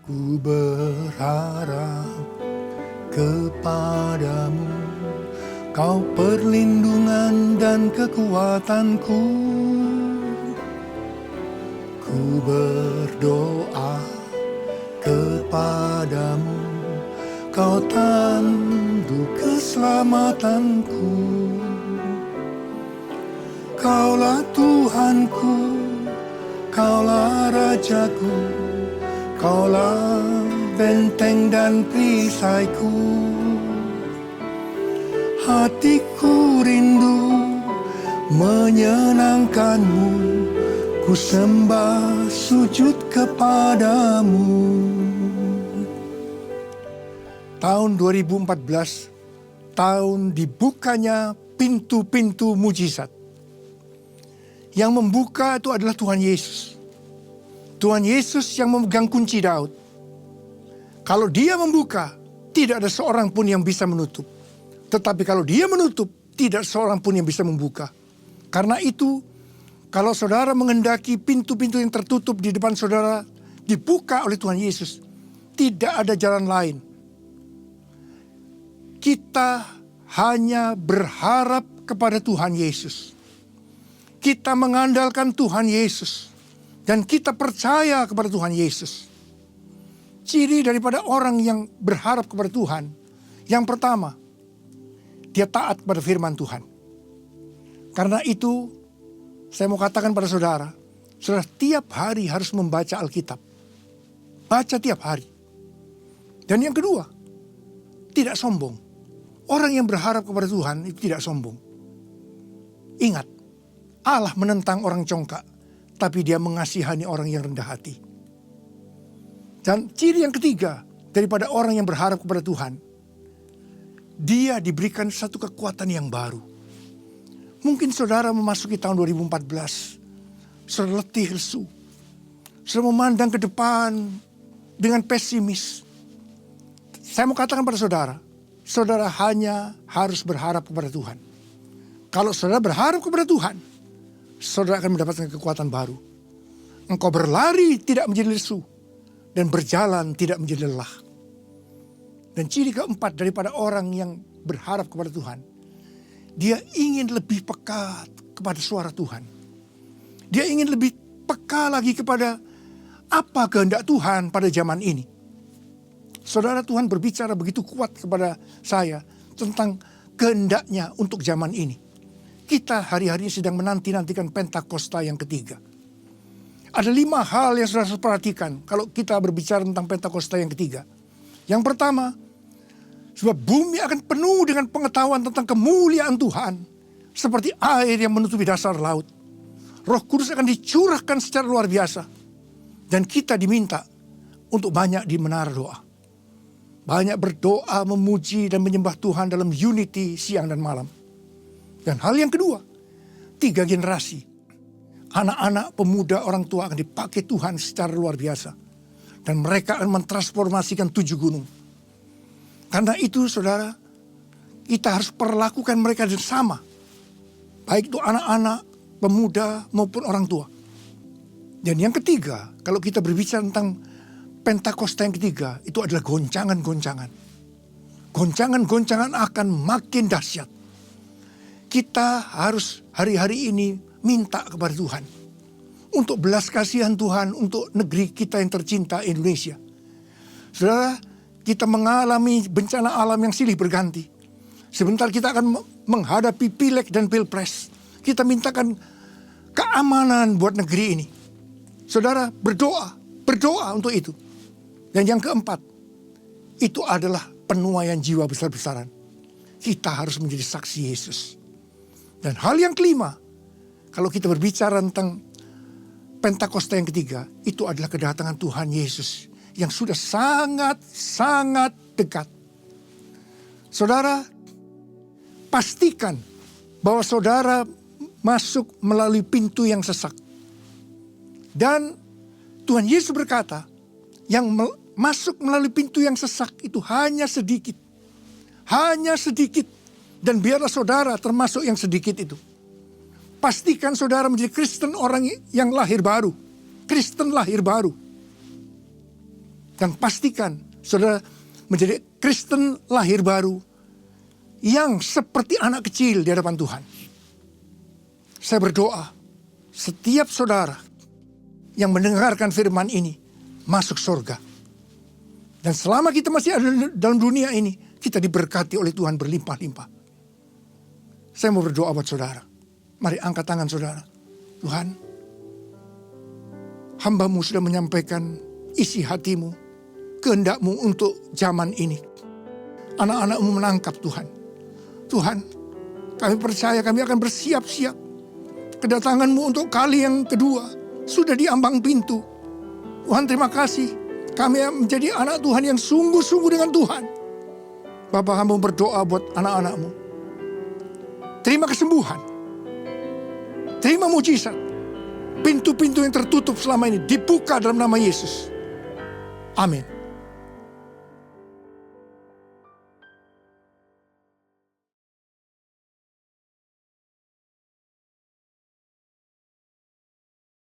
Ku berharap kepadamu, Kau perlindungan dan kekuatanku. Ku berdoa kepadamu, Kau tanduk keselamatanku. Kaulah Tuhanku, Kaulah Rajaku, Kaulah benteng dan perisaiku. Hatiku rindu menyenangkanmu, ku sembah sujud kepadamu. Tahun 2014, tahun dibukanya pintu-pintu mujizat. Yang membuka itu adalah Tuhan Yesus. Tuhan Yesus yang memegang kunci Daud. Kalau Dia membuka, tidak ada seorang pun yang bisa menutup. Tetapi kalau Dia menutup, tidak seorang pun yang bisa membuka. Karena itu, kalau saudara menghendaki pintu-pintu yang tertutup di depan saudara dibuka oleh Tuhan Yesus, tidak ada jalan lain. Kita hanya berharap kepada Tuhan Yesus. Kita mengandalkan Tuhan Yesus. Dan kita percaya kepada Tuhan Yesus. Ciri daripada orang yang berharap kepada Tuhan. Yang pertama, dia taat kepada firman Tuhan. Karena itu, saya mau katakan pada saudara, saudara tiap hari harus membaca Alkitab. Baca tiap hari. Dan yang kedua, tidak sombong. Orang yang berharap kepada Tuhan itu tidak sombong. Ingat, Allah menentang orang congkak, tapi Dia mengasihani orang yang rendah hati. Dan ciri yang ketiga daripada orang yang berharap kepada Tuhan, dia diberikan satu kekuatan yang baru. Mungkin saudara memasuki tahun 2014, saudara letih lesu, saudara memandang ke depan dengan pesimis. Saya mau katakan pada saudara, saudara hanya harus berharap kepada Tuhan. Kalau saudara berharap kepada Tuhan, saudara akan mendapatkan kekuatan baru. Engkau berlari tidak menjadi lesu, dan berjalan tidak menjadi lelah. Dan ciri keempat daripada orang yang berharap kepada Tuhan, dia ingin lebih peka kepada suara Tuhan. Dia ingin lebih peka lagi kepada apa kehendak Tuhan pada zaman ini. Saudara, Tuhan berbicara begitu kuat kepada saya tentang kehendaknya untuk zaman ini. Kita hari-hari sedang menanti-nantikan Pentakosta yang ketiga. Ada 5 hal yang saudara harus perhatikan kalau kita berbicara tentang Pentakosta yang ketiga. Yang pertama, sebab bumi akan penuh dengan pengetahuan tentang kemuliaan Tuhan. Seperti air yang menutupi dasar laut. Roh Kudus akan dicurahkan secara luar biasa. Dan kita diminta untuk banyak di menara doa. Banyak berdoa, memuji dan menyembah Tuhan dalam unity siang dan malam. Dan hal yang kedua, 3 generasi. Anak-anak, pemuda, orang tua akan dipakai Tuhan secara luar biasa. Dan mereka akan mentransformasikan 7 gunung. Karena itu saudara, kita harus perlakukan mereka sama. Baik itu anak-anak, pemuda maupun orang tua. Dan yang ketiga, kalau kita berbicara tentang Pentakosta yang ketiga, itu adalah goncangan-goncangan. Goncangan-goncangan akan makin dahsyat. Kita harus hari-hari ini minta kepada Tuhan. Untuk belas kasihan Tuhan untuk negeri kita yang tercinta Indonesia. Saudara, kita mengalami bencana alam yang silih berganti. Sebentar kita akan menghadapi pileg dan pilpres. Kita mintakan keamanan buat negeri ini. Saudara, berdoa untuk itu. Dan yang keempat, itu adalah penuaian jiwa besar-besaran. Kita harus menjadi saksi Yesus. Dan hal yang kelima, kalau kita berbicara tentang Pentakosta yang ketiga, itu adalah kedatangan Tuhan Yesus yang sudah sangat-sangat dekat. Saudara, pastikan bahwa saudara masuk melalui pintu yang sesak. Dan Tuhan Yesus berkata, yang masuk melalui pintu yang sesak itu hanya sedikit. Hanya sedikit. Dan biarlah saudara termasuk yang sedikit itu. Pastikan saudara menjadi Kristen, orang yang lahir baru. Kristen lahir baru. Dan pastikan saudara menjadi Kristen lahir baru yang seperti anak kecil di hadapan Tuhan. Saya berdoa, setiap saudara yang mendengarkan firman ini masuk surga. Dan selama kita masih ada dalam dunia ini, kita diberkati oleh Tuhan berlimpah-limpah. Saya mau berdoa buat saudara. Mari angkat tangan saudara. Tuhan, hamba-Mu sudah menyampaikan isi hatimu, kehendak-Mu untuk zaman ini. Anak-anak-Mu menangkap Tuhan. Tuhan, kami percaya kami akan bersiap-siap. Kedatangan-Mu untuk kali yang kedua sudah di ambang pintu. Tuhan, terima kasih. Kami menjadi anak Tuhan yang sungguh-sungguh dengan Tuhan. Bapa, hamba berdoa buat anak-anak-Mu. Terima kesembuhan. Terima mujizat. Pintu-pintu yang tertutup selama ini dibuka dalam nama Yesus. Amin.